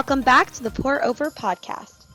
welcome back to the Pour Over Podcast.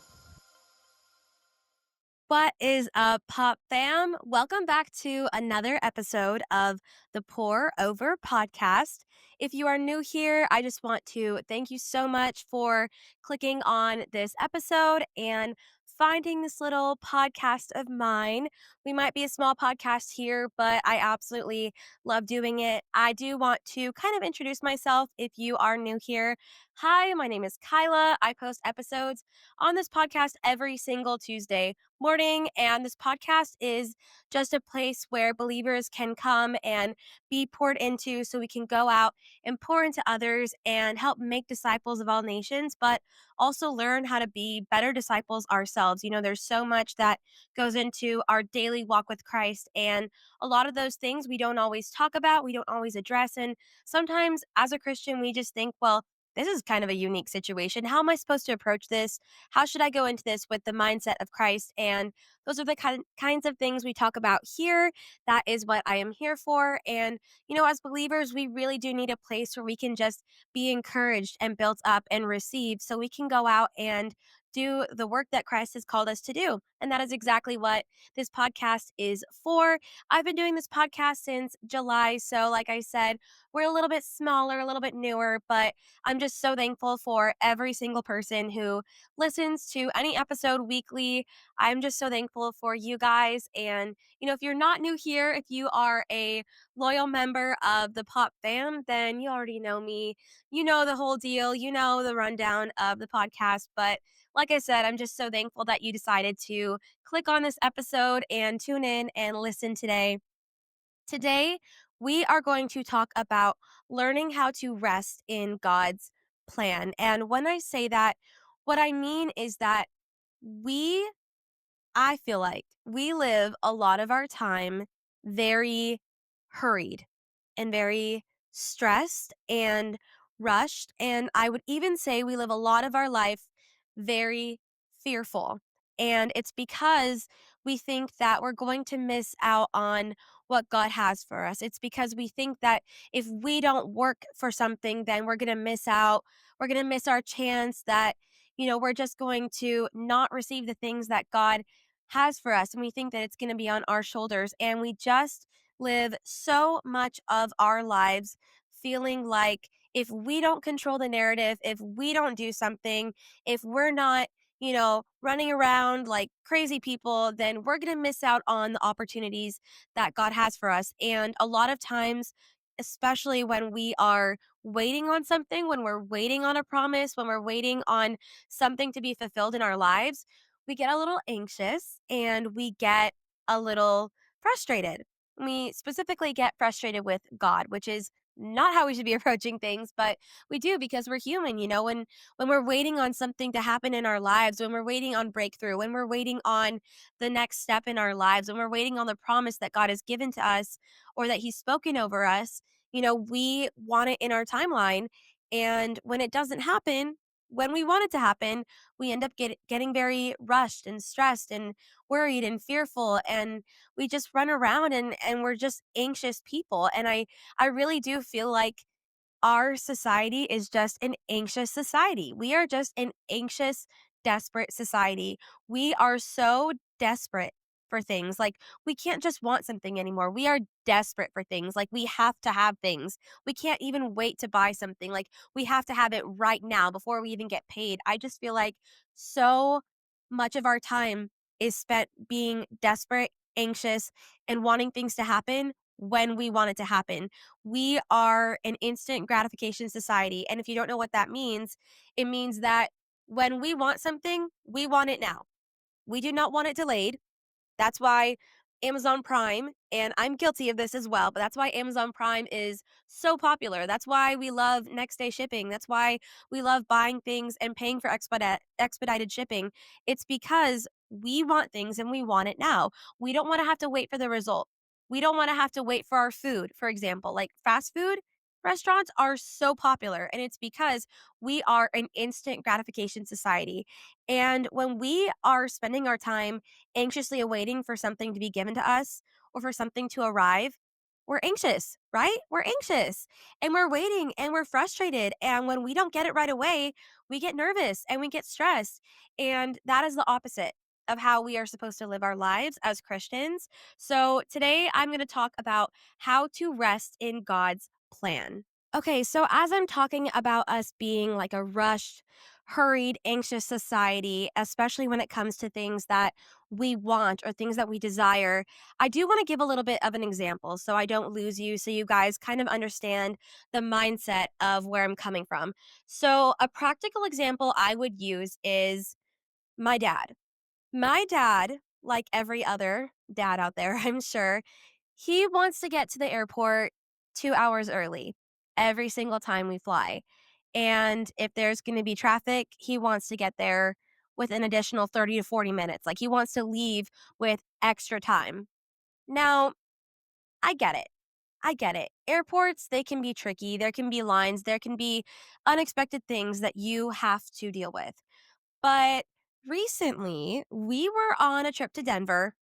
What is up, Pop Fam? Welcome back to another episode of the Pour Over Podcast. If you are new here, I just want to thank you so much for clicking on this episode and finding this little podcast of mine. We might be a small podcast here, but I absolutely love doing it. I do want to kind of introduce myself if you are new here. Hi, my name is Kyla. I post episodes on this podcast every single Tuesday morning. And this podcast is just a place where believers can come and be poured into so we can go out and pour into others and help make disciples of all nations, but also learn how to be better disciples ourselves. You know, there's so much that goes into our daily walk with Christ. And a lot of those things we don't always talk about, we don't always address. And sometimes as a Christian, we just think, well, this is kind of a unique situation. How am I supposed to approach this? How should I go into this with the mindset of Christ? And those are the kinds of things we talk about here. That is what I am here for. And, you know, as believers, we really do need a place where we can just be encouraged and built up and received so we can go out and do the work that Christ has called us to do. And that is exactly what this podcast is for. I've been doing this podcast since July. So, like I said, we're a little bit smaller, a little bit newer, but I'm just so thankful for every single person who listens to any episode weekly. I'm just so thankful for you guys. And, you know, if you're not new here, if you are a loyal member of the Pop Fam, then you already know me. You know the whole deal. You know the rundown of the podcast. But like I said, I'm just so thankful that you decided to click on this episode and tune in and listen today. Today, we are going to talk about learning how to rest in God's plan. And when I say that, what I mean is that we, I feel like we live a lot of our time very hurried and very stressed and rushed. And I would even say we live a lot of our life very fearful. And it's because we think that we're going to miss out on what God has for us. It's because we think that if we don't work for something, then we're going to miss out. We're going to miss our chance that, you know, we're just going to not receive the things that God has for us. And we think that it's going to be on our shoulders. And we just live so much of our lives feeling like if we don't control the narrative, if we don't do something, if we're not, you know, running around like crazy people, then we're going to miss out on the opportunities that God has for us. And a lot of times, especially when we are waiting on something, when we're waiting on a promise, when we're waiting on something to be fulfilled in our lives, we get a little anxious and we get a little frustrated. We specifically get frustrated with God, which is not how we should be approaching things, but we do because we're human, you know, when we're waiting on something to happen in our lives, when we're waiting on breakthrough, when we're waiting on the next step in our lives, when we're waiting on the promise that God has given to us or that he's spoken over us, you know, we want it in our timeline. And when it doesn't happen, when we want it to happen, we end up getting very rushed and stressed and worried and fearful, and we just run around and we're just anxious people. And I really do feel like our society is just an anxious society. We are just an anxious, desperate society. We are so desperate for things. Like, we can't just want something anymore. We are desperate for things. Like, we have to have things. We can't even wait to buy something. Like, we have to have it right now before we even get paid. I just feel like so much of our time is spent being desperate, anxious, and wanting things to happen when we want it to happen. We are an instant gratification society. And if you don't know what that means, it means that when we want something, we want it now. We do not want it delayed. That's why Amazon Prime, and I'm guilty of this as well, but that's why Amazon Prime is so popular. That's why we love next day shipping. That's why we love buying things and paying for expedited shipping. It's because we want things and we want it now. We don't want to have to wait for the result. We don't want to have to wait for our food, for example. Like, fast food restaurants are so popular, and it's because we are an instant gratification society. And when we are spending our time anxiously awaiting for something to be given to us or for something to arrive, we're anxious, right? We're anxious and we're waiting and we're frustrated. And when we don't get it right away, we get nervous and we get stressed. And that is the opposite of how we are supposed to live our lives as Christians. So today I'm going to talk about how to rest in God's plan. Okay, so as I'm talking about us being like a rushed, hurried, anxious society, especially when it comes to things that we want or things that we desire, I do want to give a little bit of an example so I don't lose you, so you guys kind of understand the mindset of where I'm coming from. So, a practical example I would use is my dad. My dad, like every other dad out there, I'm sure, he wants to get to the airport 2 hours early every single time we fly. And if there's gonna be traffic, he wants to get there with an additional 30 to 40 minutes. Like, he wants to leave with extra time. Now, I get it. I get it. Airports, they can be tricky. There can be lines, there can be unexpected things that you have to deal with. But recently, we were on a trip to Denver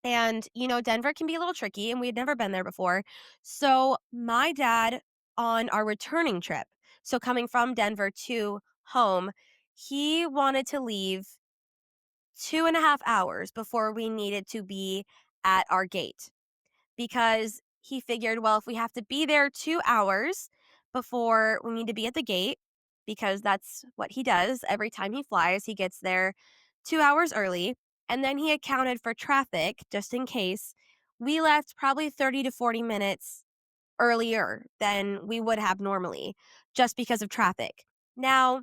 and, Denver can be a little tricky and we had never been there before. So, my dad, on our returning trip, so coming from Denver to home, he wanted to leave 2.5 hours before we needed to be at our gate because he figured, well, if we have to be there 2 hours before we need to be at the gate, because that's what he does every time he flies, he gets there 2 hours early. And then he accounted for traffic just in case. We left probably 30 to 40 minutes earlier than we would have normally just because of traffic. Now,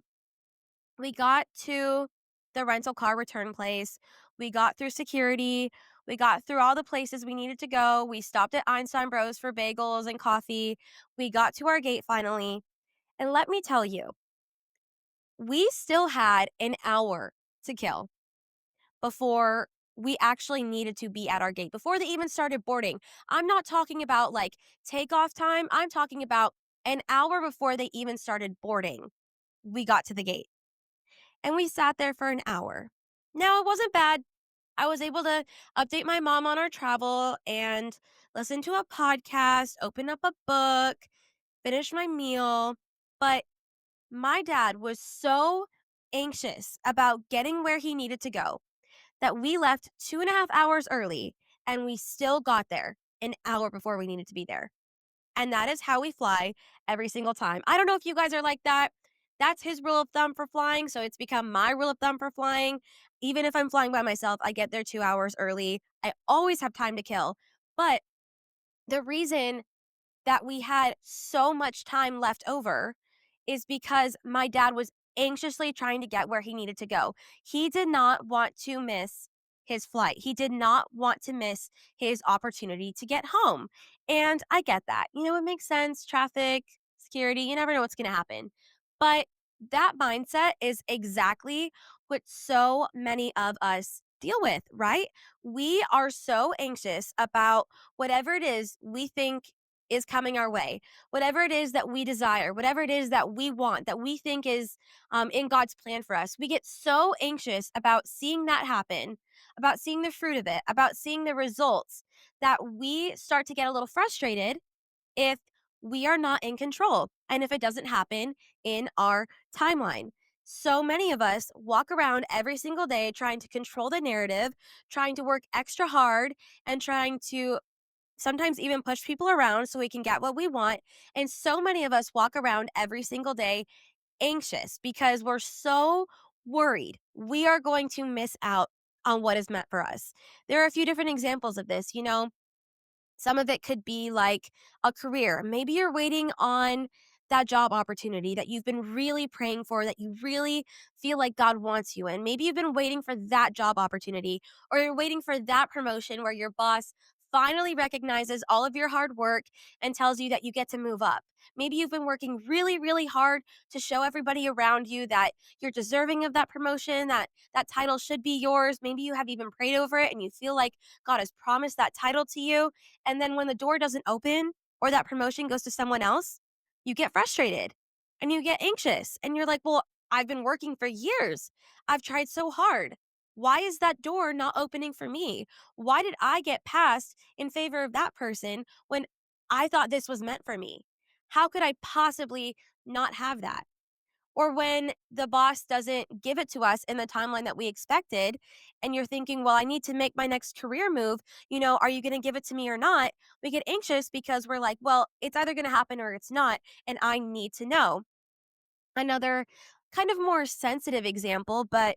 we got to the rental car return place. We got through security. We got through all the places we needed to go. We stopped at Einstein Bros for bagels and coffee. We got to our gate finally. And let me tell you, we still had an hour to kill before we actually needed to be at our gate, before they even started boarding. I'm not talking about like takeoff time. I'm talking about an hour before they even started boarding. We got to the gate and we sat there for an hour. Now, it wasn't bad. I was able to update my mom on our travel and listen to a podcast, open up a book, finish my meal. But my dad was so anxious about getting where he needed to go that we left 2.5 hours early and we still got there an hour before we needed to be there. And that is how we fly every single time. I don't know if you guys are like that. That's his rule of thumb for flying. So it's become my rule of thumb for flying. Even if I'm flying by myself, I get there 2 hours early. I always have time to kill. But the reason that we had so much time left over is because my dad was anxiously trying to get where he needed to go. He did not want to miss his flight. He did not want to miss his opportunity to get home. And I get that. It makes sense. Traffic, security, you never know what's going to happen. But that mindset is exactly what so many of us deal with, right? We are so anxious about whatever it is we think is coming our way, whatever it is that we desire, whatever it is that we want, that we think is in God's plan for us. We get so anxious about seeing that happen, about seeing the fruit of it, about seeing the results, that we start to get a little frustrated if we are not in control and if it doesn't happen in our timeline. So many of us walk around every single day trying to control the narrative, trying to work extra hard, and trying to sometimes even push people around so we can get what we want. And so many of us walk around every single day anxious because we're so worried we are going to miss out on what is meant for us. There are a few different examples of this. Some of it could be like a career. Maybe you're waiting on that job opportunity that you've been really praying for, that you really feel like God wants you in. Maybe you've been waiting for that job opportunity, or you're waiting for that promotion where your boss finally recognizes all of your hard work and tells you that you get to move up. Maybe you've been working really, really hard to show everybody around you that you're deserving of that promotion, that that title should be yours. Maybe you have even prayed over it and you feel like God has promised that title to you. And then when the door doesn't open or that promotion goes to someone else, you get frustrated and you get anxious and you're like, well, I've been working for years. I've tried so hard. Why is that door not opening for me? Why did I get passed in favor of that person when I thought this was meant for me. How could I possibly not have that? Or when the boss doesn't give it to us in the timeline that we expected, and you're thinking, well, I need to make my next career move. Are you going to give it to me or not? We get anxious because we're like, well, it's either going to happen or it's not. And I need to know. Another kind of more sensitive example, but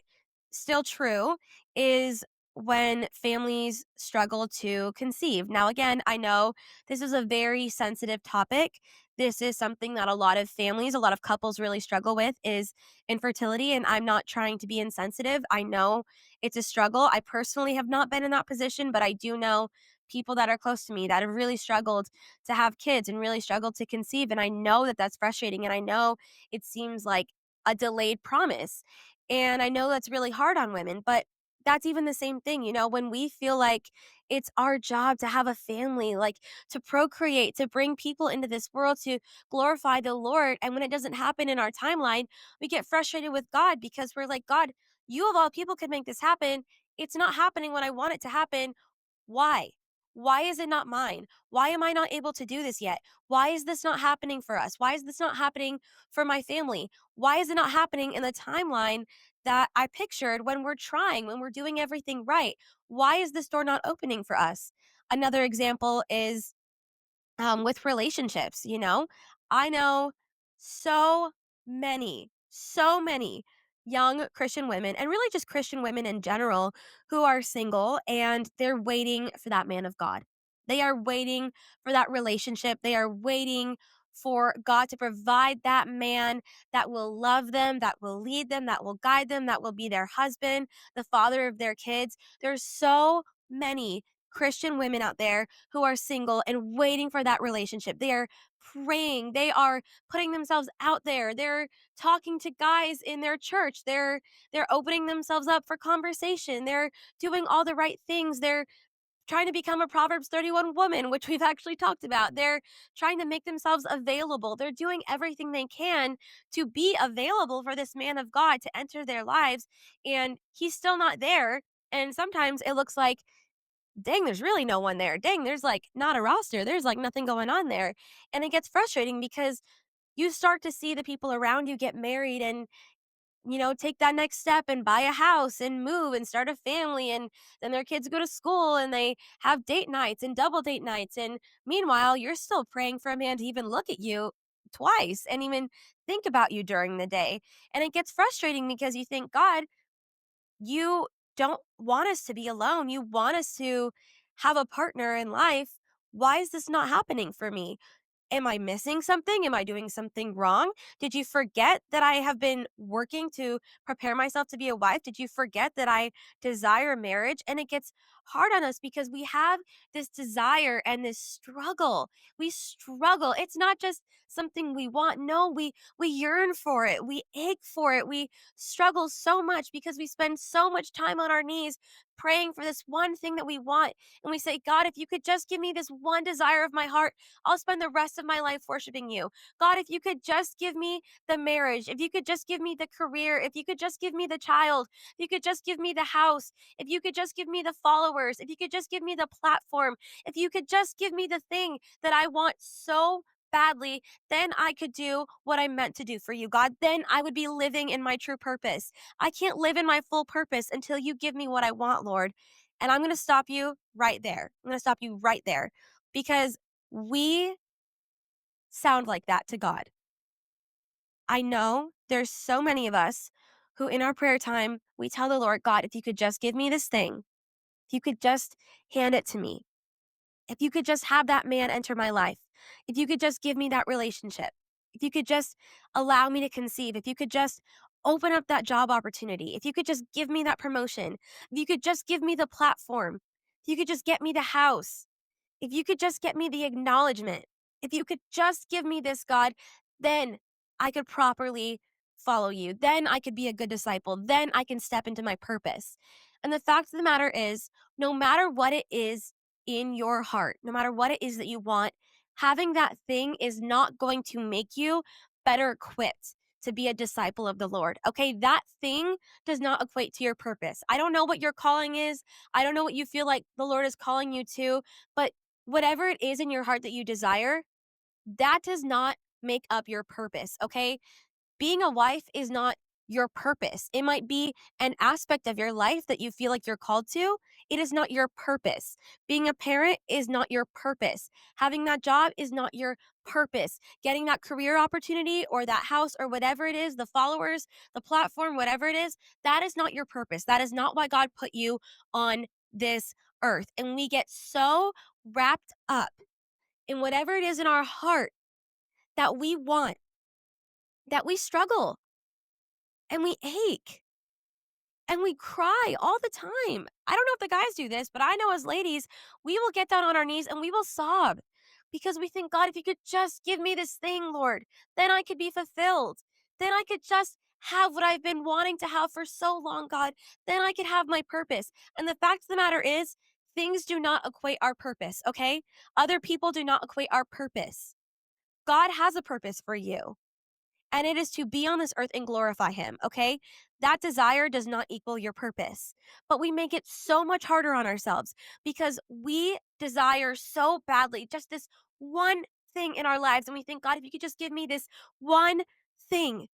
still true, is when families struggle to conceive. Now, again, I know this is a very sensitive topic. This is something that a lot of families, a lot of couples really struggle with is infertility. And I'm not trying to be insensitive. I know it's a struggle. I personally have not been in that position, but I do know people that are close to me that have really struggled to have kids and really struggled to conceive. And I know that that's frustrating. And I know it seems like a delayed promise. And I know that's really hard on women, but that's even the same thing, when we feel like it's our job to have a family, like to procreate, to bring people into this world, to glorify the Lord. And when it doesn't happen in our timeline, we get frustrated with God because we're like, God, you of all people could make this happen. It's not happening when I want it to happen. Why? Why is it not mine? Why am I not able to do this yet? Why is this not happening for us? Why is this not happening for my family? Why is it not happening in the timeline that I pictured when we're trying, when we're doing everything right? Why is this door not opening for us? Another example is with relationships, I know so many young Christian women, and really just Christian women in general, who are single and they're waiting for that man of God. They are waiting for that relationship. They are waiting for God to provide that man that will love them, that will lead them, that will guide them, that will be their husband, the father of their kids. There's so many Christian women out there who are single and waiting for that relationship. They are praying. They are putting themselves out there. They're talking to guys in their church. They're opening themselves up for conversation. They're doing all the right things. They're trying to become a Proverbs 31 woman, which we've actually talked about. They're trying to make themselves available. They're doing everything they can to be available for this man of God to enter their lives, and he's still not there. And sometimes it looks like, dang, there's really no one there. Dang, there's like not a roster. There's like nothing going on there. And it gets frustrating because you start to see the people around you get married and, take that next step and buy a house and move and start a family. And then their kids go to school and they have date nights and double date nights. And meanwhile, you're still praying for a man to even look at you twice and even think about you during the day. And it gets frustrating because you think, God, you don't want us to be alone. You want us to have a partner in life. Why is this not happening for me? Am I missing something? Am I doing something wrong? Did you forget that I have been working to prepare myself to be a wife? Did you forget that I desire marriage? And it gets hard on us because we have this desire and this struggle. We struggle. It's not just something we want. No, we yearn for it. We ache for it. We struggle so much because we spend so much time on our knees praying for this one thing that we want. And we say, God, if you could just give me this one desire of my heart, I'll spend the rest of my life worshiping you. God, if you could just give me the marriage, if you could just give me the career, if you could just give me the child, if you could just give me the house, if you could just give me the followers, if you could just give me the platform, if you could just give me the thing that I want so badly, then I could do what I'm meant to do for you, God. Then I would be living in my true purpose. I can't live in my full purpose until you give me what I want, Lord. And I'm going to stop you right there. I'm going to stop you right there because we sound like that to God. I know there's so many of us who in our prayer time, we tell the Lord, God, if you could just give me this thing, if you could just hand it to me, if you could just have that man enter my life, if you could just give me that relationship, if you could just allow me to conceive, if you could just open up that job opportunity, if you could just give me that promotion, if you could just give me the platform, if you could just get me the house, if you could just get me the acknowledgement, if you could just give me this, God, then I could properly follow you. Then I could be a good disciple. Then I can step into my purpose. And the fact of the matter is, no matter what it is in your heart, no matter what it is that you want, having that thing is not going to make you better equipped to be a disciple of the Lord. Okay, that thing does not equate to your purpose. I don't know what your calling is. I don't know what you feel like the Lord is calling you to, but whatever it is in your heart that you desire, that does not make up your purpose, okay? Being a wife is not your purpose. It might be an aspect of your life that you feel like you're called to. It is not your purpose. Being a parent is not your purpose. Having that job is not your purpose. Getting that career opportunity or that house or whatever it is, the followers, the platform, whatever it is, that is not your purpose. That is not why God put you on this earth. And we get so wrapped up in whatever it is in our heart that we want, that we struggle and we ache and we cry all the time. I don't know if the guys do this, but I know as ladies, we will get down on our knees and we will sob because we think, God, if you could just give me this thing, Lord, then I could be fulfilled. Then I could just have what I've been wanting to have for so long, God. Then I could have my purpose. And the fact of the matter is, things do not equate our purpose, okay? Other people do not equate our purpose. God has a purpose for you, and it is to be on this earth and glorify him, okay? That desire does not equal your purpose. But we make it so much harder on ourselves because we desire so badly just this one thing in our lives. And we think, God, if you could just give me this one thing,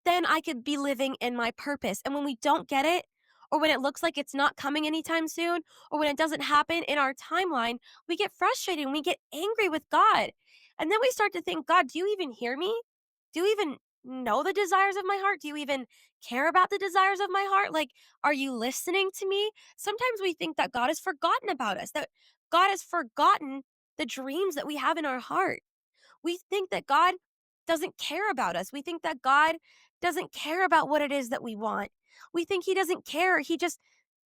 then I could be living in my purpose. And when we don't get it, or when it looks like it's not coming anytime soon, or when it doesn't happen in our timeline, we get frustrated and we get angry with God. And then we start to think, God, do you even hear me? Do you even know the desires of my heart? Do you even care about the desires of my heart? Like, are you listening to me? Sometimes we think that God has forgotten about us, that God has forgotten the dreams that we have in our heart. We think that God doesn't care about us. We think that God doesn't care about what it is that we want. We think He doesn't care. He just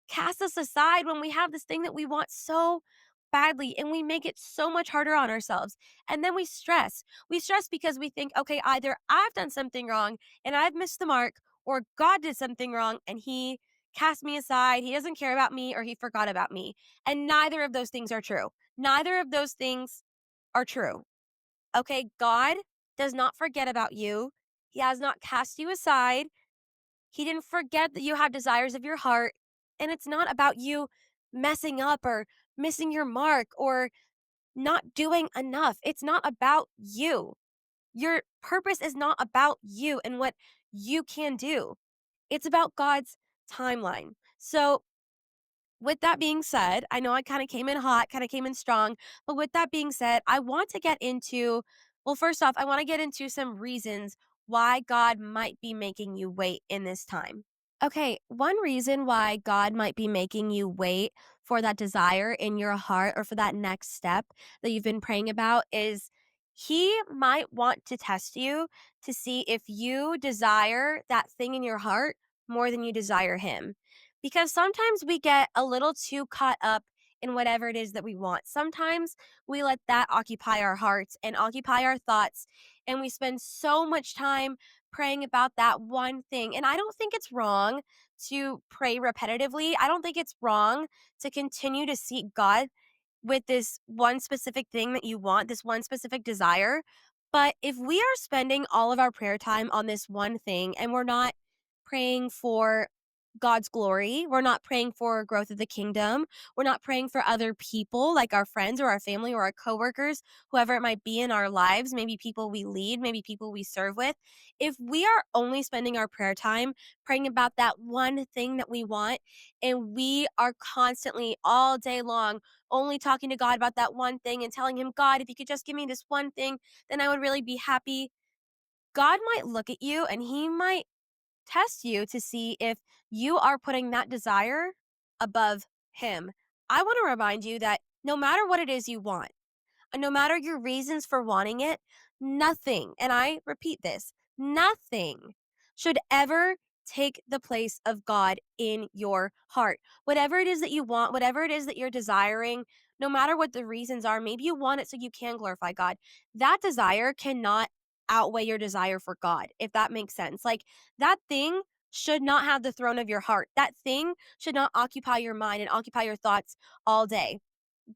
casts us aside when we have this thing that we want so badly, and we make it so much harder on ourselves. And then we stress. We stress because we think, okay, either I've done something wrong and I've missed the mark, or God did something wrong and He cast me aside. He doesn't care about me, or He forgot about me. And neither of those things are true. Neither of those things are true. Okay, God does not forget about you. He has not cast you aside. He didn't forget that you have desires of your heart. And it's not about you messing up or missing your mark or not doing enough. It's not about you. Your purpose is not about you and what you can do. It's about God's timeline. So, with that being said, I know I kind of came in hot, kind of came in strong, but with that being said, I want to get into, well, first off, I want to get into some reasons why God might be making you wait in this time. Okay, one reason why God might be making you wait for that desire in your heart or for that next step that you've been praying about is He might want to test you to see if you desire that thing in your heart more than you desire Him. Because sometimes we get a little too caught up in whatever it is that we want. Sometimes we let that occupy our hearts and occupy our thoughts, and we spend so much time praying about that one thing. And I don't think it's wrong to pray repetitively. I don't think it's wrong to continue to seek God with this one specific thing that you want, this one specific desire. But if we are spending all of our prayer time on this one thing and we're not praying for God's glory, we're not praying for growth of the kingdom, we're not praying for other people like our friends or our family or our coworkers, whoever it might be in our lives, maybe people we lead, maybe people we serve with. If we are only spending our prayer time praying about that one thing that we want, and we are constantly all day long only talking to God about that one thing and telling him, God, if you could just give me this one thing, then I would really be happy. God might look at you and he might test you to see if you are putting that desire above him. I want to remind you that no matter what it is you want, and no matter your reasons for wanting it, nothing, and I repeat this, nothing should ever take the place of God in your heart. Whatever it is that you want, whatever it is that you're desiring, no matter what the reasons are, maybe you want it so you can glorify God. That desire cannot outweigh your desire for God, if that makes sense. Like that thing should not have the throne of your heart. That thing should not occupy your mind and occupy your thoughts all day.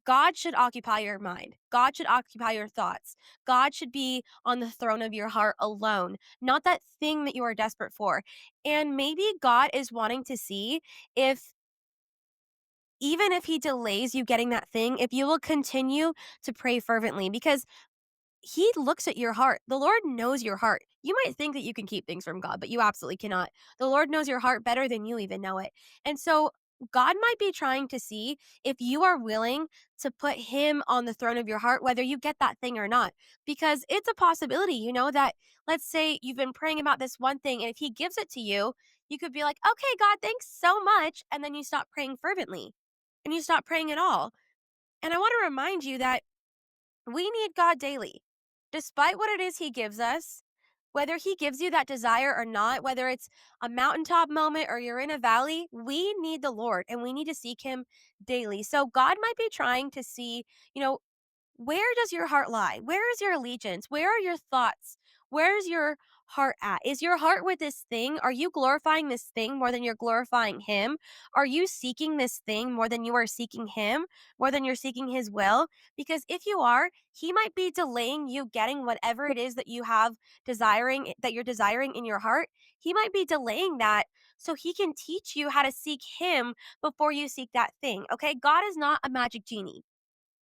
God should occupy your mind. God should occupy your thoughts. God should be on the throne of your heart alone, not that thing that you are desperate for. And maybe God is wanting to see if even if he delays you getting that thing, if you will continue to pray fervently, because he looks at your heart. The Lord knows your heart. You might think that you can keep things from God, but you absolutely cannot. The Lord knows your heart better than you even know it. And so God might be trying to see if you are willing to put him on the throne of your heart, whether you get that thing or not. Because it's a possibility, that let's say you've been praying about this one thing, and if he gives it to you, you could be like, okay, God, thanks so much. And then you stop praying fervently and you stop praying at all. And I want to remind you that we need God daily. Despite what it is He gives us, whether He gives you that desire or not, whether it's a mountaintop moment or you're in a valley, we need the Lord and we need to seek Him daily. So God might be trying to see, you know, where does your heart lie? Where is your allegiance? Where are your thoughts? Where's your heart at? Is your heart with this thing? Are you glorifying this thing more than you're glorifying Him? Are you seeking this thing more than you are seeking Him, more than you're seeking His will? Because if you are, He might be delaying you getting whatever it is that you have that you're desiring in your heart. He might be delaying that so He can teach you how to seek Him before you seek that thing. Okay. God is not a magic genie.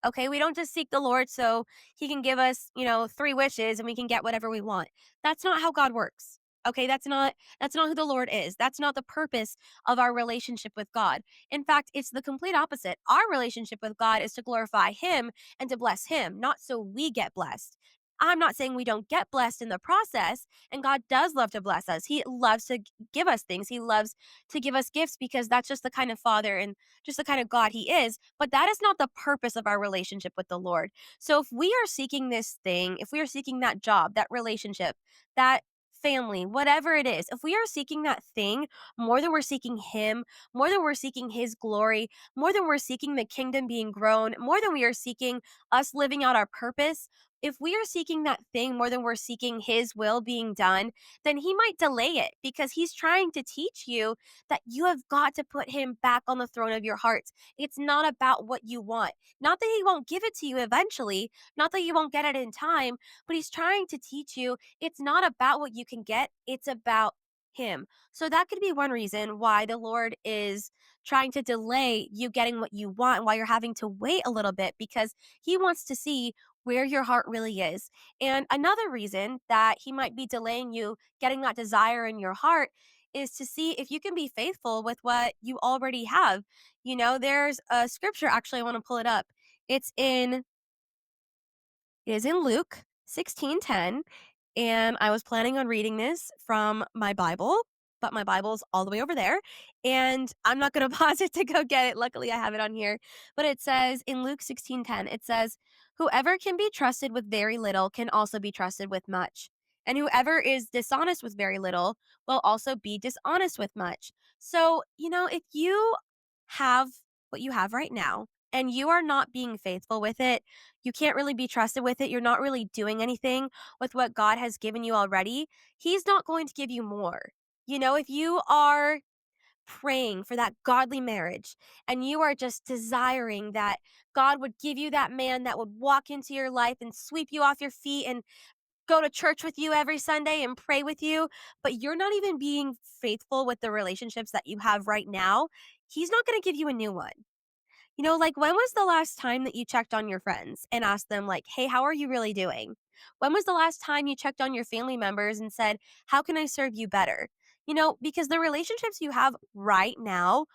Okay, we don't just seek the Lord so he can give us, three wishes and we can get whatever we want. That's not how God works. Okay, that's not who the Lord is. That's not the purpose of our relationship with God. In fact, it's the complete opposite. Our relationship with God is to glorify him and to bless him, not so we get blessed. I'm not saying we don't get blessed in the process, and God does love to bless us. He loves to give us things. He loves to give us gifts because that's just the kind of father and just the kind of God he is, but that is not the purpose of our relationship with the Lord. So if we are seeking this thing, if we are seeking that job, that relationship, that family, whatever it is, if we are seeking that thing more than we're seeking him, more than we're seeking his glory, more than we're seeking the kingdom being grown, more than we are seeking us living out our purpose, if we are seeking that thing more than we're seeking his will being done, then he might delay it because he's trying to teach you that you have got to put him back on the throne of your hearts. It's not about what you want. Not that he won't give it to you eventually, not that you won't get it in time, but he's trying to teach you it's not about what you can get, it's about him. So that could be one reason why the Lord is trying to delay you getting what you want and why you're having to wait a little bit because he wants to see where your heart really is. And another reason that he might be delaying you getting that desire in your heart is to see if you can be faithful with what you already have. There's a scripture, actually, I want to pull it up. It's in it is in Luke 16:10, and I was planning on reading this from my Bible, but my Bible's all the way over there, and I'm not gonna pause it to go get it. Luckily, I have it on here. But it says in Luke 16:10, it says, "Whoever can be trusted with very little can also be trusted with much. And whoever is dishonest with very little will also be dishonest with much." So, if you have what you have right now and you are not being faithful with it, you can't really be trusted with it. You're not really doing anything with what God has given you already. He's not going to give you more. If you are praying for that godly marriage and you are just desiring that God would give you that man that would walk into your life and sweep you off your feet and go to church with you every Sunday and pray with you, but you're not even being faithful with the relationships that you have right now, he's not going to give you a new one. Like, when was the last time that you checked on your friends and asked them, like, hey, how are you really doing? When was the last time you checked on your family members and said, how can I serve you better? Because the relationships you have right now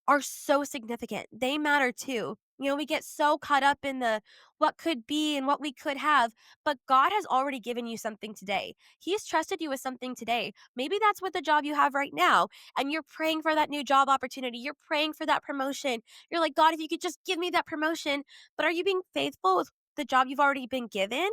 are so significant. They matter too. We get so caught up in the what could be and what we could have, but God has already given you something today. He's trusted you with something today. Maybe that's what the job you have right now, and you're praying for that new job opportunity. You're praying for that promotion. You're like, God, if you could just give me that promotion. But are you being faithful with the job you've already been given?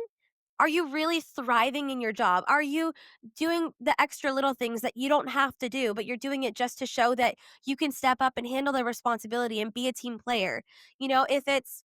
Are you really thriving in your job? Are you doing the extra little things that you don't have to do, but you're doing it just to show that you can step up and handle the responsibility and be a team player? If it's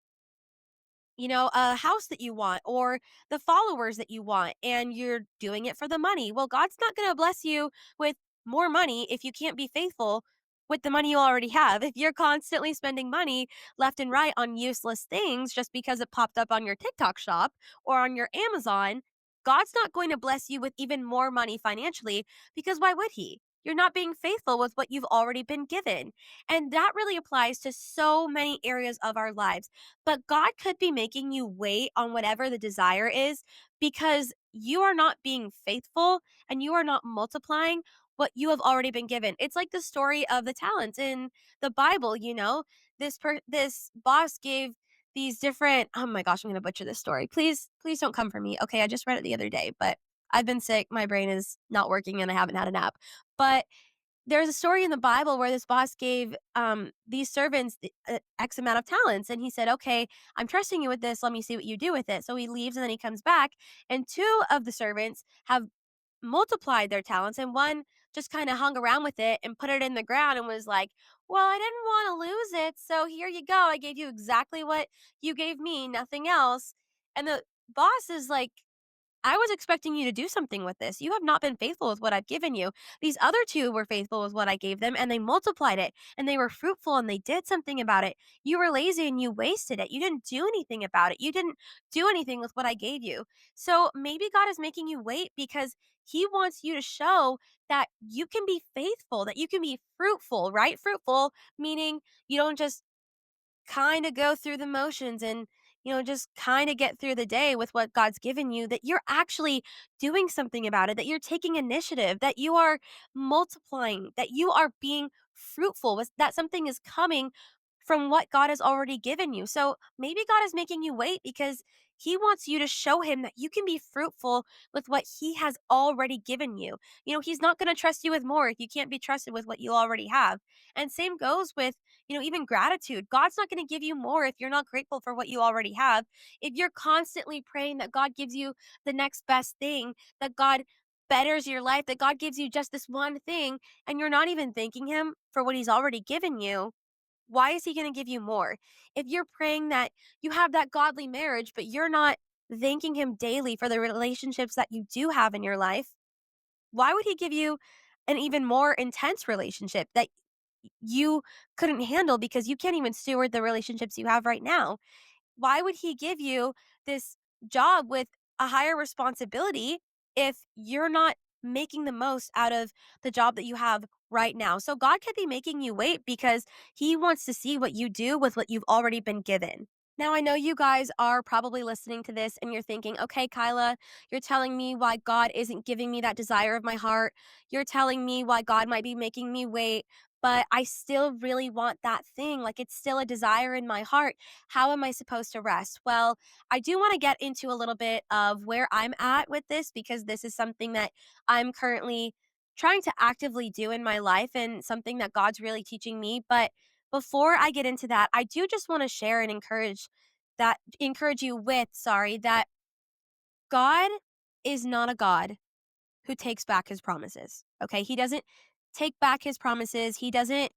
a house that you want or the followers that you want, and you're doing it for the money. Well, God's not going to bless you with more money if you can't be faithful with the money you already have. If you're constantly spending money left and right on useless things just because it popped up on your TikTok shop or on your Amazon, God's not going to bless you with even more money financially because why would he? you're not being faithful with what you've already been given. And that really applies to so many areas of our lives. But God could be making you wait on whatever the desire is because you are not being faithful and you are not multiplying what you have already been given. It's like the story of the talents in the Bible, this boss gave these different, oh my gosh, I'm going to butcher this story. Please don't come for me. Okay, I just read it the other day, but I've been sick, my brain is not working and I haven't had a nap. But there's a story in the Bible where this boss gave these servants X amount of talents. And he said, okay, I'm trusting you with this. Let me see what you do with it. So he leaves and then he comes back. And two of the servants have multiplied their talents. And one just kind of hung around with it and put it in the ground and was like, well, I didn't want to lose it. So here you go. I gave you exactly what you gave me, nothing else. And the boss is like, I was expecting you to do something with this. You have not been faithful with what I've given you. These other two were faithful with what I gave them and they multiplied it and they were fruitful and they did something about it. You were lazy and you wasted it. You didn't do anything about it. You didn't do anything with what I gave you. So maybe God is making you wait because He wants you to show that you can be faithful, that you can be fruitful, right? Fruitful, meaning you don't just kind of go through the motions and just kind of get through the day with what God's given you, that you're actually doing something about it, that you're taking initiative, that you are multiplying, that you are being fruitful, that something is coming from what God has already given you. So maybe God is making you wait because He wants you to show Him that you can be fruitful with what He has already given you. He's not going to trust you with more if you can't be trusted with what you already have. And same goes with even gratitude. God's not going to give you more if you're not grateful for what you already have. If you're constantly praying that God gives you the next best thing, that God betters your life, that God gives you just this one thing, and you're not even thanking Him for what He's already given you, why is He going to give you more? If you're praying that you have that godly marriage, but you're not thanking Him daily for the relationships that you do have in your life, why would He give you an even more intense relationship that you couldn't handle because you can't even steward the relationships you have right now? Why would He give you this job with a higher responsibility if you're not making the most out of the job that you have right now? So God could be making you wait because He wants to see what you do with what you've already been given. Now, I know you guys are probably listening to this and you're thinking, okay, Kyla, you're telling me why God isn't giving me that desire of my heart. You're telling me why God might be making me wait, but I still really want that thing. Like it's still a desire in my heart. How am I supposed to rest? Well, I do want to get into a little bit of where I'm at with this because this is something that I'm currently trying to actively do in my life and something that God's really teaching me. But before I get into that, I do just want to share and encourage you with, sorry, that God is not a God who takes back His promises. Okay? He doesn't take back His promises. He doesn't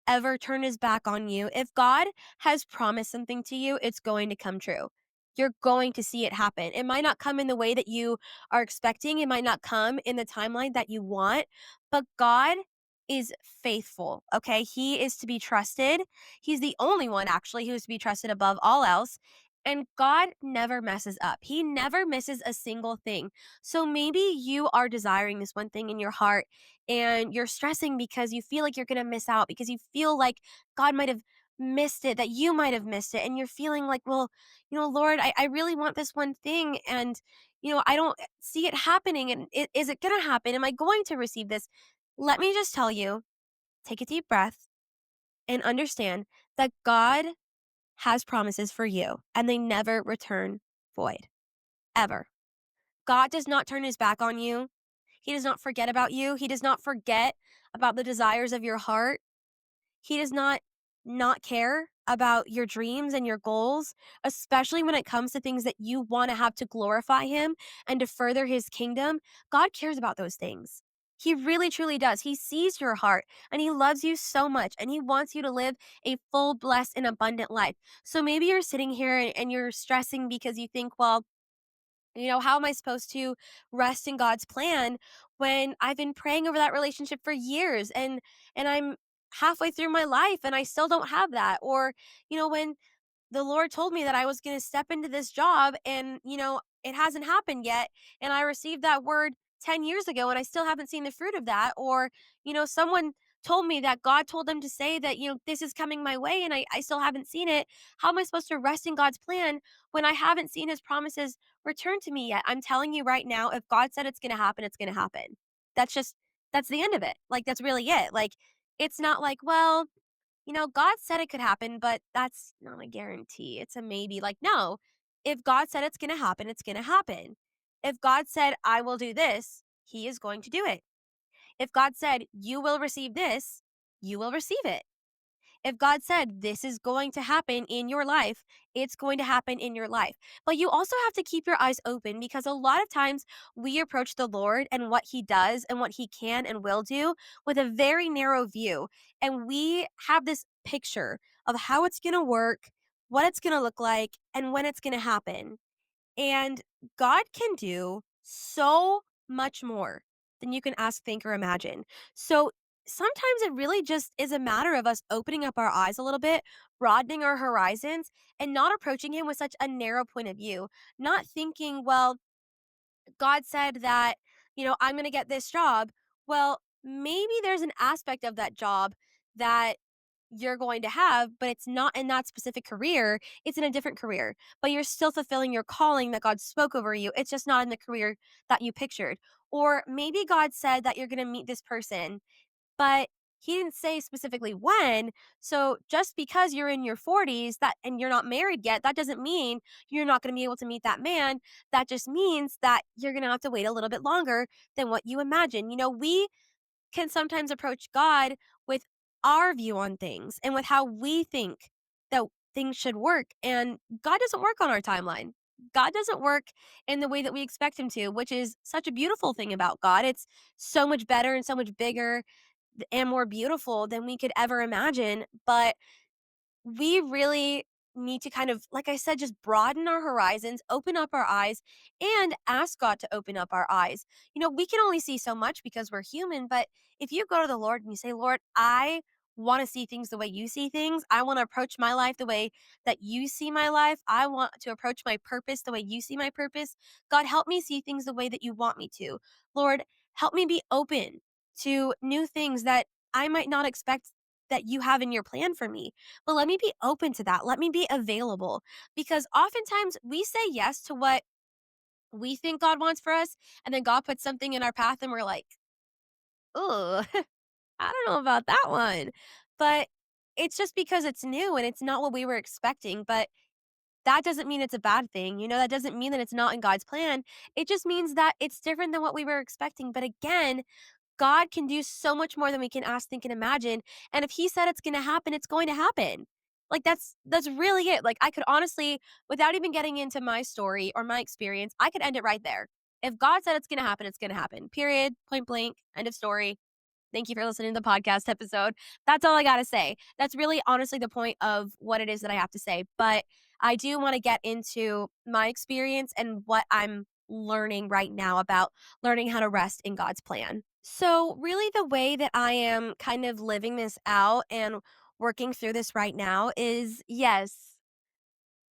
ever turn His back on you. If God has promised something to you, it's going to come true. You're going to see it happen. It might not come in the way that you are expecting, it might not come in the timeline that you want, but God is faithful, okay? He is to be trusted. He's the only one actually who is to be trusted above all else. And God never messes up. He never misses a single thing. So maybe you are desiring this one thing in your heart and you're stressing because you feel like you're going to miss out, because you feel like God might have missed it, that you might have missed it. And you're feeling like, well, Lord, I really want this one thing. And, I don't see it happening. And is it going to happen? Am I going to receive this? Let me just tell you, take a deep breath and understand that God has promises for you and they never return void, ever. God does not turn His back on you. He does not forget about you. He does not forget about the desires of your heart. He does not care about your dreams and your goals, especially when it comes to things that you want to have to glorify Him and to further His kingdom. God cares about those things. He really truly does. He sees your heart and He loves you so much and He wants you to live a full, blessed, and abundant life. So maybe you're sitting here and you're stressing because you think, well, how am I supposed to rest in God's plan when I've been praying over that relationship for years and I'm halfway through my life and I still don't have that? Or, when the Lord told me that I was going to step into this job and, it hasn't happened yet and I received that word 10 years ago and I still haven't seen the fruit of that. Or, someone told me that God told them to say that, this is coming my way and I still haven't seen it. How am I supposed to rest in God's plan when I haven't seen his promises return to me yet? I'm telling you right now, if God said it's going to happen, it's going to happen. That's just, that's the end of it. Like, that's really it. Like, it's not like, well, God said it could happen, but that's not a guarantee. It's a maybe. Like, no, if God said it's going to happen, it's going to happen. If God said, I will do this, he is going to do it. If God said, you will receive this, you will receive it. If God said this is going to happen in your life, it's going to happen in your life. But you also have to keep your eyes open because a lot of times we approach the Lord and what he does and what he can and will do with a very narrow view. And we have this picture of how it's going to work, what it's going to look like, and when it's going to happen. And God can do so much more than you can ask, think, or imagine. So sometimes it really just is a matter of us opening up our eyes a little bit, broadening our horizons, and not approaching Him with such a narrow point of view. Not thinking, well, God said that, I'm going to get this job. Well, maybe there's an aspect of that job that you're going to have, but it's not in that specific career. It's in a different career, but you're still fulfilling your calling that God spoke over you. It's just not in the career that you pictured. Or maybe God said that you're going to meet this person, but he didn't say specifically when. So just because you're in your 40s that and you're not married yet, that doesn't mean you're not going to be able to meet that man. That just means that you're going to have to wait a little bit longer than what you imagine. We can sometimes approach God with our view on things and with how we think that things should work. And God doesn't work on our timeline. God doesn't work in the way that we expect him to, which is such a beautiful thing about God. It's so much better and so much bigger and more beautiful than we could ever imagine. But we really need to kind of, like I said, just broaden our horizons, open up our eyes, and ask God to open up our eyes. We can only see so much because we're human, but if you go to the Lord and you say, Lord, I want to see things the way you see things. I want to approach my life the way that you see my life. I want to approach my purpose the way you see my purpose. God, help me see things the way that you want me to. Lord, help me be open to new things that I might not expect that you have in your plan for me. But let me be open to that. Let me be available because oftentimes we say yes to what we think God wants for us. And then God puts something in our path and we're like, oh, I don't know about that one. But it's just because it's new and it's not what we were expecting. But that doesn't mean it's a bad thing. That doesn't mean that it's not in God's plan. It just means that it's different than what we were expecting. But again, God can do so much more than we can ask, think, and imagine. And if he said it's gonna happen, it's going to happen. Like that's really it. Like I could honestly, without even getting into my story or my experience, I could end it right there. If God said it's gonna happen, it's gonna happen. Period. Point blank. End of story. Thank you for listening to the podcast episode. That's all I got to say. That's really honestly the point of what it is that I have to say. But I do want to get into my experience and what I'm learning right now about learning how to rest in God's plan. So, really, the way that I am kind of living this out and working through this right now is yes,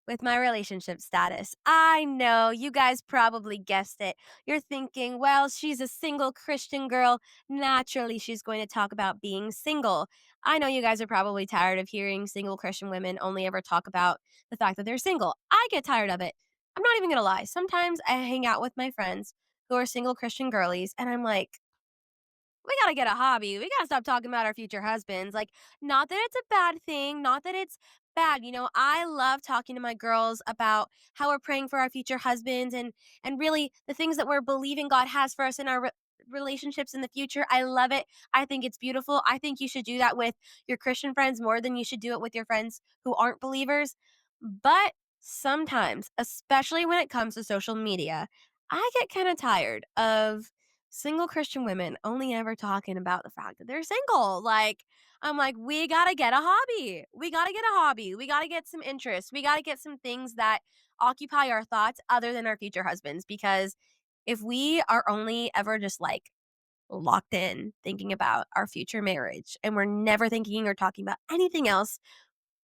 with my relationship status. I know you guys probably guessed it. You're thinking, well, she's a single Christian girl. Naturally, she's going to talk about being single. I know you guys are probably tired of hearing single Christian women only ever talk about the fact that they're single. I get tired of it. I'm not even going to lie. Sometimes I hang out with my friends who are single Christian girlies, and I'm like, we gotta get a hobby. We gotta stop talking about our future husbands. Like, not that it's a bad thing, not that it's bad. I love talking to my girls about how we're praying for our future husbands and really the things that we're believing God has for us in our relationships in the future. I love it. I think it's beautiful. I think you should do that with your Christian friends more than you should do it with your friends who aren't believers. But sometimes, especially when it comes to social media, I get kind of tired of single Christian women only ever talking about the fact that they're single. Like, I'm like, we gotta get a hobby. We gotta get a hobby. We gotta get some interests. We gotta get some things that occupy our thoughts other than our future husbands. Because if we are only ever just like locked in thinking about our future marriage and we're never thinking or talking about anything else,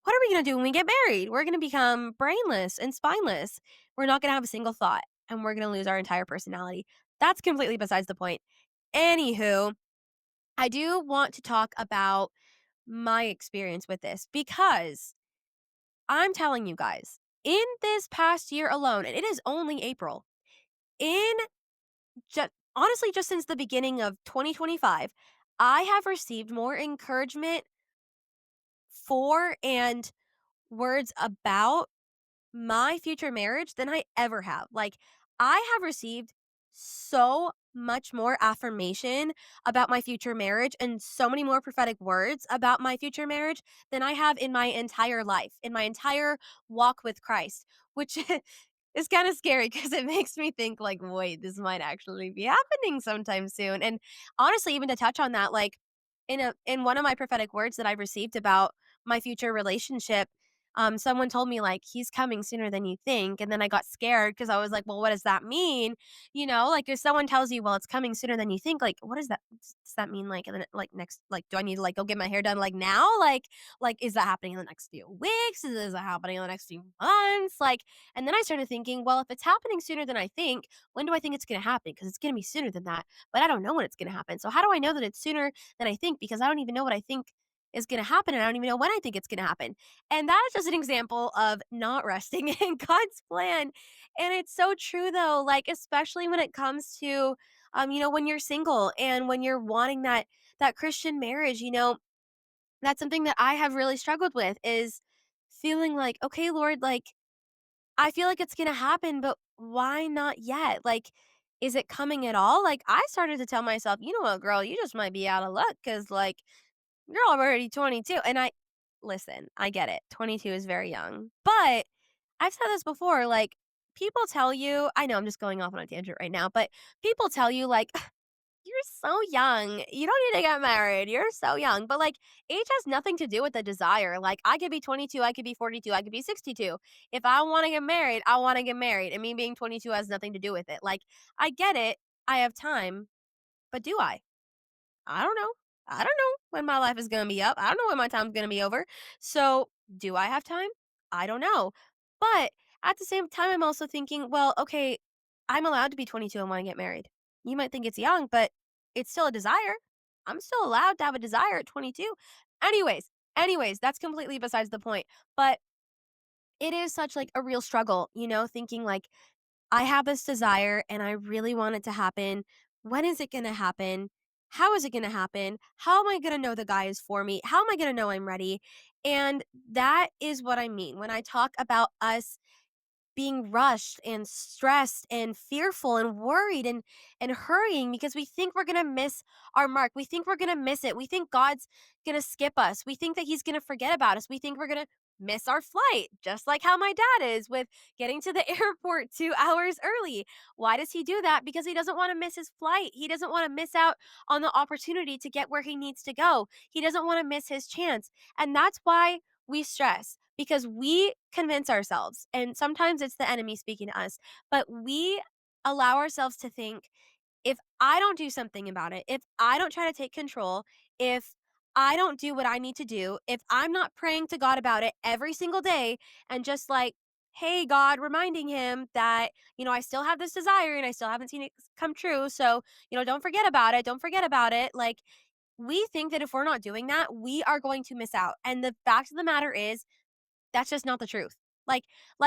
what are we gonna do when we get married? We're gonna become brainless and spineless. We're not gonna have a single thought and we're gonna lose our entire personality. that's completely besides the point. Anywho, I do want to talk about my experience with this because I'm telling you guys, in this past year alone, and it is only April, in honestly, just since the beginning of 2025, I have received more encouragement for and words about my future marriage than I ever have. Like, I have received so much more affirmation about my future marriage and so many more prophetic words about my future marriage than I have in my entire life, in my entire walk with Christ, which is kind of scary because it makes me think, like, wait, this might actually be happening sometime soon. And honestly, even to touch on that, like, in one of my prophetic words that I received about my future relationship, someone told me, like, "He's coming sooner than you think," and then I got scared because I was like, "Well, what does that mean?" You know, like, if someone tells you, "Well, it's coming sooner than you think," like, what does that mean, like, in the like, next like, do I need to, like, go get my hair done, like, now? Like, is that happening in the next few weeks? Is that happening in the next few months? Like, and then I started thinking, well, if it's happening sooner than I think, when do I think it's gonna happen? Because it's gonna be sooner than that, but I don't know when it's gonna happen. So how do I know that it's sooner than I think? Because I don't even know what I think is gonna happen, and I don't even know when I think it's gonna happen. And that is just an example of not resting in God's plan. And it's so true though, like, especially when it comes to when you're single and when you're wanting that Christian marriage, that's something that I have really struggled with is feeling like, okay, Lord, like, I feel like it's gonna happen, but why not yet? Like, is it coming at all? Like, I started to tell myself, you know what, girl, you just might be out of luck because, like, you're already 22. And listen, I get it. 22 is very young. But I've said this before, like, people tell you, I know I'm just going off on a tangent right now, but people tell you, like, you're so young. You don't need to get married. You're so young. But like age has nothing to do with the desire. Like I could be 22, I could be 42, I could be 62. If I want to get married, I want to get married. And me being 22 has nothing to do with it. Like I get it. I have time, but do I? I don't know. I don't know when my life is going to be up. I don't know when my time's going to be over. So, do I have time? I don't know. But at the same time, I'm also thinking, well, okay, I'm allowed to be 22 and want to get married. You might think it's young, but it's still a desire. I'm still allowed to have a desire at 22. Anyways, that's completely besides the point. But it is such like a real struggle, thinking like I have this desire and I really want it to happen. When is it going to happen? How is it going to happen? How am I going to know the guy is for me? How am I going to know I'm ready? And that is what I mean when I talk about us being rushed and stressed and fearful and worried and hurrying because we think we're going to miss our mark. We think we're going to miss it. We think God's going to skip us. We think that he's going to forget about us. We think we're going to miss our flight, just like how my dad is with getting to the airport 2 hours early. Why does he do that? Because he doesn't want to miss his flight. He doesn't want to miss out on the opportunity to get where he needs to go. He doesn't want to miss his chance. And that's why we stress because we convince ourselves, and sometimes it's the enemy speaking to us, but we allow ourselves to think if I don't do something about it, if I don't try to take control, if I don't do what I need to do, if I'm not praying to God about it every single day and just like, hey, God, reminding him that, I still have this desire and I still haven't seen it come true. So, don't forget about it. Don't forget about it. Like, we think that if we're not doing that, we are going to miss out. And the fact of the matter is, that's just not the truth. Like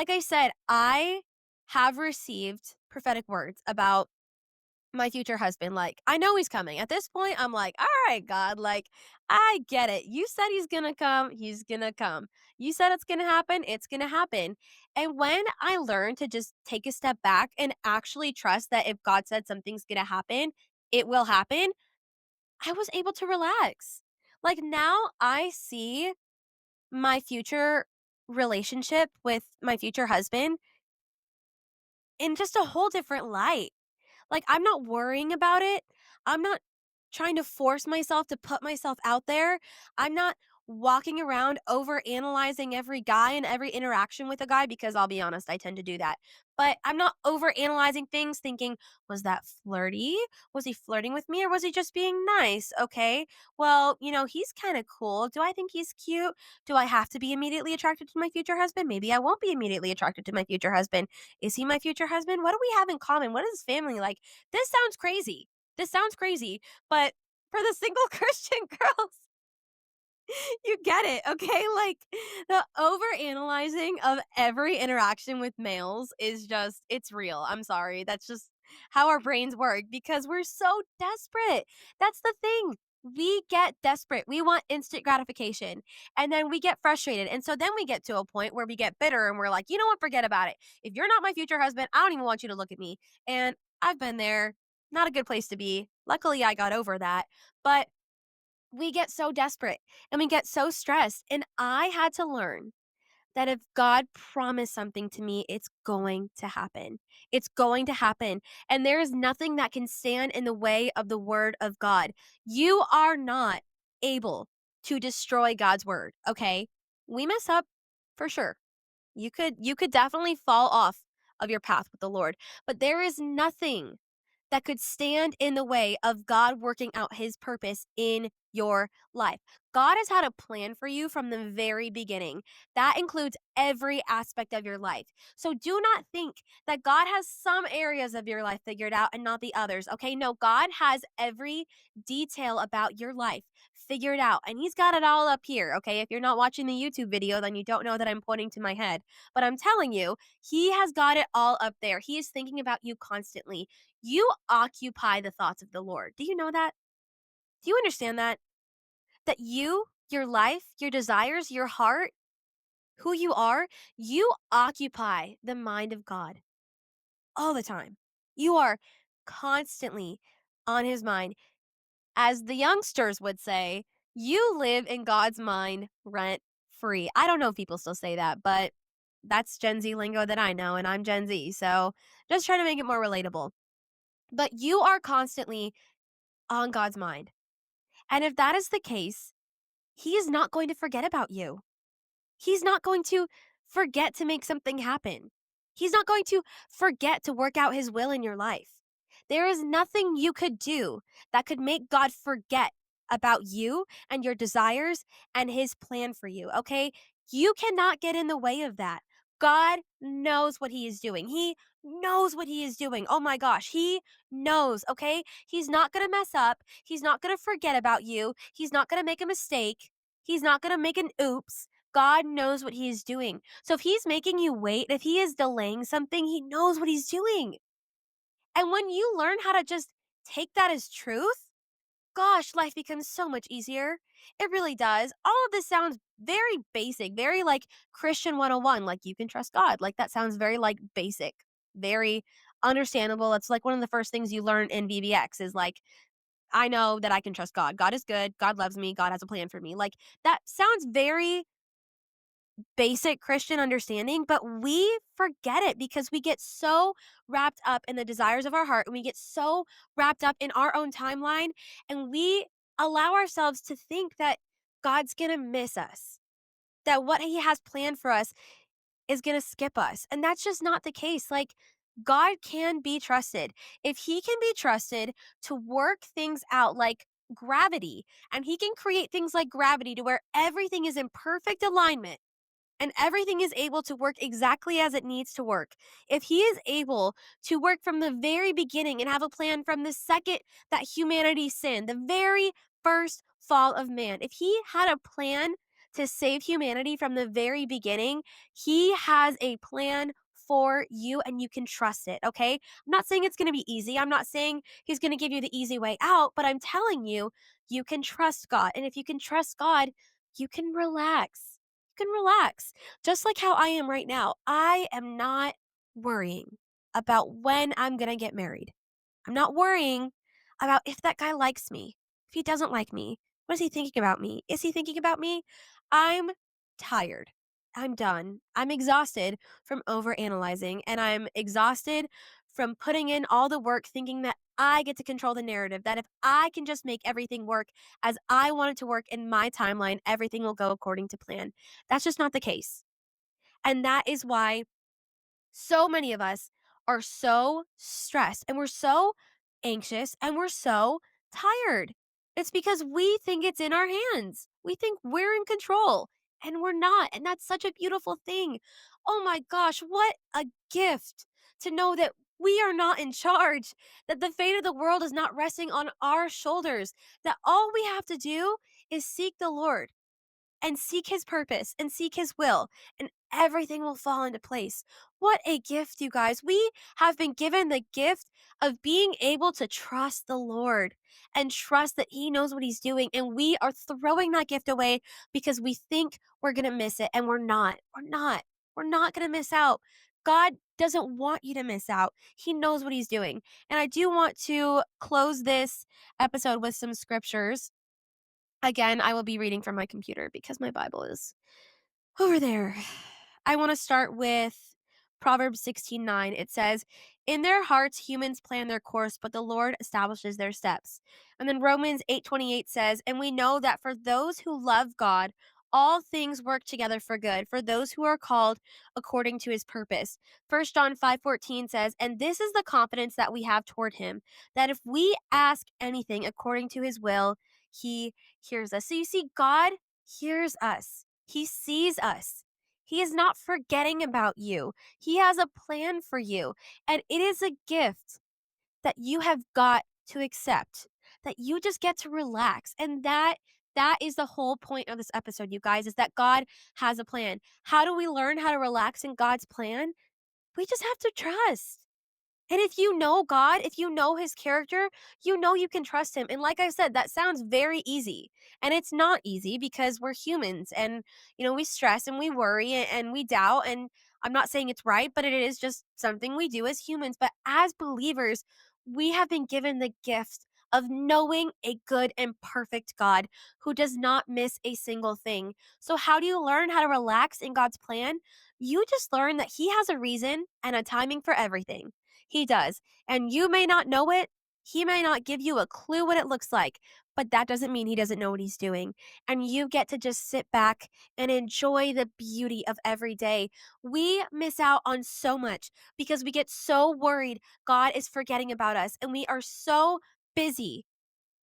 I said, I have received prophetic words about my future husband. Like, I know he's coming. At this point, I'm like, all right, God, like, I get it. You said he's gonna come, he's gonna come. You said it's gonna happen, it's gonna happen. And when I learned to just take a step back and actually trust that if God said something's gonna happen, it will happen, I was able to relax. Like, now I see my future relationship with my future husband in just a whole different light. Like, I'm not worrying about it. I'm not trying to force myself to put myself out there. I'm not walking around over analyzing every guy and every interaction with a guy because I'll be honest, I tend to do that. But I'm not over analyzing things thinking, was that flirty? Was he flirting with me or was he just being nice? Okay. Well, he's kind of cool. Do I think he's cute? Do I have to be immediately attracted to my future husband? Maybe I won't be immediately attracted to my future husband. Is he my future husband? What do we have in common? What is his family like? This sounds crazy. This sounds crazy. But for the single Christian girls, you get it, okay? Like, the overanalyzing of every interaction with males is just it's real. I'm sorry. That's just how our brains work because we're so desperate. That's the thing. We get desperate. We want instant gratification. And then we get frustrated. And so then we get to a point where we get bitter and we're like, you know what? Forget about it. If you're not my future husband, I don't even want you to look at me. And I've been there. Not a good place to be. Luckily, I got over that. But we get so desperate and we get so stressed. And I had to learn that if God promised something to me, it's going to happen. It's going to happen. And there is nothing that can stand in the way of the word of God. You are not able to destroy God's word, okay? We mess up for sure. You could definitely fall off of your path with the Lord, but there is nothing that could stand in the way of God working out his purpose in your life. God has had a plan for you from the very beginning. That includes every aspect of your life. So do not think that God has some areas of your life figured out and not the others. Okay? No, God has every detail about your life figured out and he's got it all up here. Okay? If you're not watching the YouTube video, then you don't know that I'm pointing to my head. But I'm telling you, he has got it all up there. He is thinking about you constantly. You occupy the thoughts of the Lord. Do you know that? Do you understand that? That you, your life, your desires, your heart, who you are, you occupy the mind of God all the time. You are constantly on his mind. As the youngsters would say, you live in God's mind rent free. I don't know if people still say that, but that's Gen Z lingo that I know, and I'm Gen Z. So just trying to make it more relatable. But you are constantly on God's mind. And if that is the case, he is not going to forget about you. He's not going to forget to make something happen. He's not going to forget to work out his will in your life. There is nothing you could do that could make God forget about you and your desires and his plan for you, okay? You cannot get in the way of that. God knows what he is doing. He knows what he is doing. Oh my gosh, he knows, okay? He's not going to mess up. He's not going to forget about you. He's not going to make a mistake. He's not going to make an oops. God knows what he is doing. So if he's making you wait, if he is delaying something, he knows what he's doing. And when you learn how to just take that as truth, gosh, life becomes so much easier. It really does. All of this sounds very basic, very like Christian 101, like you can trust God. Like that sounds very like basic, very understandable. It's like one of the first things you learn in VBX is like, I know that I can trust God. God is good. God loves me. God has a plan for me. Like that sounds very basic Christian understanding, but we forget it because we get so wrapped up in the desires of our heart and we get so wrapped up in our own timeline and we allow ourselves to think that God's going to miss us, that what he has planned for us is going to skip us. And that's just not the case. Like, God can be trusted. If he can be trusted to work things out like gravity, and he can create things like gravity to where everything is in perfect alignment and everything is able to work exactly as it needs to work. If he is able to work from the very beginning and have a plan from the second that humanity sinned, the very first fall of man, if he had a plan to save humanity from the very beginning, he has a plan for you and you can trust it, okay? I'm not saying it's going to be easy. I'm not saying he's going to give you the easy way out, but I'm telling you, you can trust God. And if you can trust God, you can relax. You can relax. Just like how I am right now. I am not worrying about when I'm going to get married. I'm not worrying about if that guy likes me. If he doesn't like me, what is he thinking about me? Is he thinking about me? I'm tired. I'm done. I'm exhausted from overanalyzing and I'm exhausted from putting in all the work thinking that I get to control the narrative, that if I can just make everything work as I want it to work in my timeline, everything will go according to plan. That's just not the case. And that is why so many of us are so stressed and we're so anxious and we're so tired. It's because we think it's in our hands. We think we're in control and we're not. And that's such a beautiful thing. Oh my gosh, what a gift to know that we are not in charge, that the fate of the world is not resting on our shoulders, that all we have to do is seek the Lord and seek his purpose and seek his will, and everything will fall into place. What a gift, you guys. We have been given the gift of being able to trust the Lord and trust that he knows what he's doing. And we are throwing that gift away because we think we're going to miss it, and we're not. We're not. We're not going to miss out. God doesn't want you to miss out. He knows what he's doing. And I do want to close this episode with some scriptures. Again, I will be reading from my computer because my Bible is over there. I want to start with Proverbs 16:9. It says, "In their hearts humans plan their course, but the Lord establishes their steps." And then Romans 8:28 says, "And we know that for those who love God, all things work together for good, for those who are called according to his purpose." First John 5:14 says, "And this is the confidence that we have toward him, that if we ask anything according to his will, he hears us." So you see, God hears us. He sees us. He is not forgetting about you. He has a plan for you. And it is a gift that you have got to accept, that you just get to relax. And that is the whole point of this episode, you guys, is that God has a plan. How do we learn how to relax in God's plan? We just have to trust. And if you know God, if you know his character, you know you can trust him. And like I said, that sounds very easy. And it's not easy because we're humans and, we stress and we worry and we doubt. And I'm not saying it's right, but it is just something we do as humans. But as believers, we have been given the gift of knowing a good and perfect God who does not miss a single thing. So, how do you learn how to relax in God's plan? You just learn that he has a reason and a timing for everything. He does. And you may not know it. He may not give you a clue what it looks like, but that doesn't mean he doesn't know what he's doing. And you get to just sit back and enjoy the beauty of every day. We miss out on so much because we get so worried God is forgetting about us, and we are so busy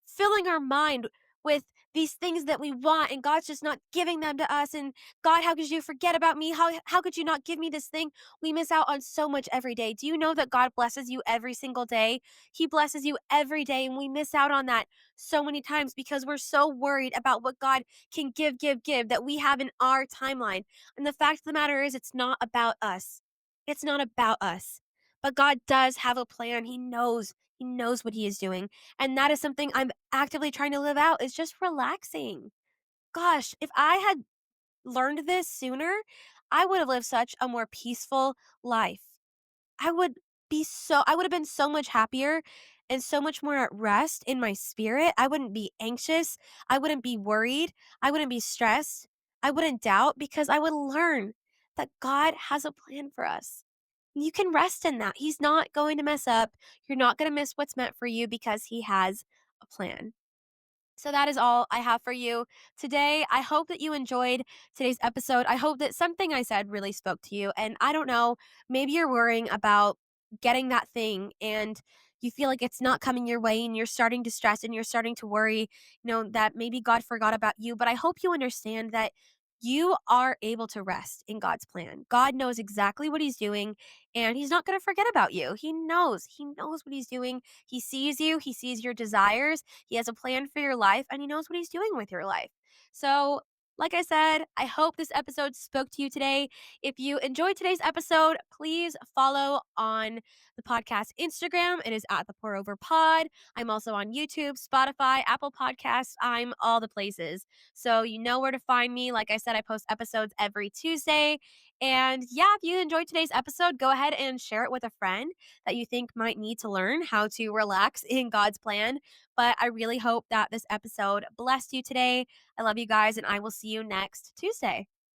filling our mind with these things that we want, and God's just not giving them to us. And God, how could you forget about me? How could you not give me this thing? We miss out on so much every day. Do you know that God blesses you every single day? He blesses you every day, and we miss out on that so many times because we're so worried about what God can give that we have in our timeline. And the fact of the matter is, it's not about us. It's not about us. But God does have a plan. He knows. He knows what he is doing. And that is something I'm actively trying to live out, is just relaxing. Gosh, if I had learned this sooner, I would have lived such a more peaceful life. I would have been so much happier and so much more at rest in my spirit. I wouldn't be anxious. I wouldn't be worried. I wouldn't be stressed. I wouldn't doubt because I would learn that God has a plan for us. You can rest in that. He's not going to mess up. You're not going to miss what's meant for you because he has a plan. So that is all I have for you today. I hope that you enjoyed today's episode. I hope that something I said really spoke to you. And I don't know, maybe you're worrying about getting that thing and you feel like it's not coming your way and you're starting to stress and you're starting to worry, that maybe God forgot about you. But I hope you understand that you are able to rest in God's plan. God knows exactly what he's doing, and he's not going to forget about you. He knows. He knows what he's doing. He sees you. He sees your desires. He has a plan for your life, and he knows what he's doing with your life. So, like I said, I hope this episode spoke to you today. If you enjoyed today's episode, please follow on the podcast Instagram. It is at the Pour Over Pod. I'm also on YouTube, Spotify, Apple Podcasts. I'm all the places. So you know where to find me. Like I said, I post episodes every Tuesday. And yeah, if you enjoyed today's episode, go ahead and share it with a friend that you think might need to learn how to relax in God's plan. But I really hope that this episode blessed you today. I love you guys, and I will see you next Tuesday.